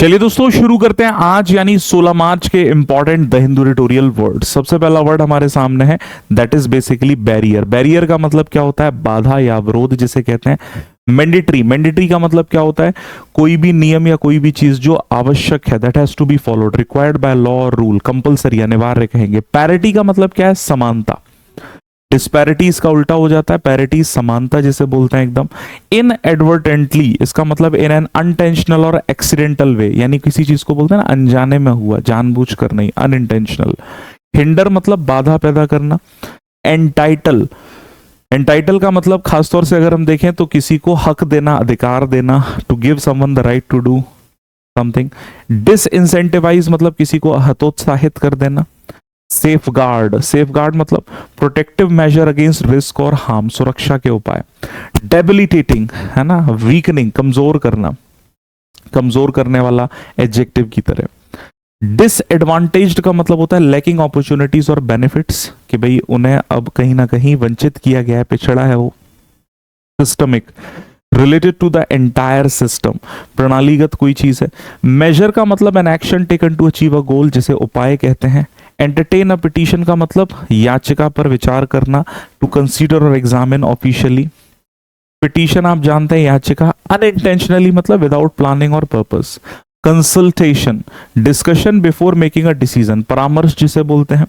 चलिए दोस्तों शुरू करते हैं आज यानी 16 मार्च के important the Hindu editorial word. सबसे पहला वर्ड हमारे सामने है that is basically barrier. Barrier का मतलब क्या होता है? बाधा या अवरोध जिसे कहते हैं। मैंडेटरी, मैंडेटरी का मतलब क्या होता है? कोई भी नियम या कोई भी चीज जो आवश्यक है, that has to be followed, required by law और रूल, कंपलसरी अनिवार्य कहेंगे। पैरिटी का मतलब क्या है? समानता। डिस्पैरिटी इसका उल्टा हो जाता है, पैरिटी समानता जिसे बोलते हैं एकदम। इनएडवर्टेंटली इसका मतलब इन एन अनटेंशनल और एक्सीडेंटल वे, यानी किसी चीज को बोलते हैं ना अनजाने में हुआ, जानबूझकर नहीं, अनइंटेंशनल। हिंडर मतलब बाधा पैदा करना। एंटाइटल, एंटाइटल का मतलब खासतौर से अगर हम देखें तो किसी को हक देना, अधिकार देना, to give someone the right to do something. Disincentivize मतलब किसी को हतोत्साहित कर देना। सेफ गार्ड, सेफ गार्ड मतलब प्रोटेक्टिव मेजर अगेंस्ट रिस्क और हार्म, सुरक्षा के उपाय। डेबिलिटेटिंग है ना, वीकनिंग, कमजोर करना, कमजोर करने वाला एडजेक्टिव की तरह। डिसएडवांटेज्ड का मतलब होता है लैकिंग अपॉर्चुनिटीज और बेनिफिट्स, कि भाई उन्हें अब कहीं ना कहीं वंचित किया गया है, पिछड़ा है वो। Systemic, related to the entire system, प्रणालीगत कोई चीज है। मेजर का मतलब an action taken to achieve a goal, जिसे उपाय कहते हैं। एंटरटेन अ पिटीशन का मतलब याचिका पर विचार करना, टू कंसीडर और एग्जामिन ऑफिशियली। पिटीशन आप जानते हैं याचिका। अनइंटेंशनली मतलब विदाउट प्लानिंग और purpose. Consultation, discussion before making a decision, परामर्श जिसे बोलते हैं।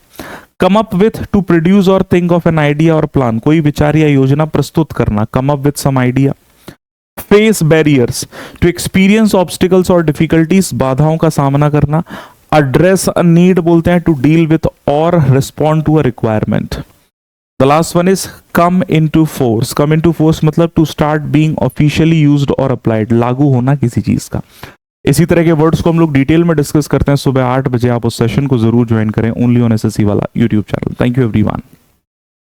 Come up with, to produce और थिंक ऑफ एन आइडिया और प्लान, कोई विचार या योजना प्रस्तुत करना, come up with some idea. Face barriers, to experience obstacles और डिफिकल्टीज, बाधाओं का सामना करना। अड्रेस अ नीड बोलते हैं टू डील विथ और respond to a requirement. The last one is come into force. Come into force मतलब to start being officially used और अप्लाइड, लागू होना किसी चीज का। इसी तरह के वर्ड्स को हम लोग डिटेल में डिस्कस करते हैं सुबह 8 बजे। आप उस सेशन को जरूर ज्वाइन करें, ओनली ऑन एसएससी वाला YouTube channel. Thank you everyone.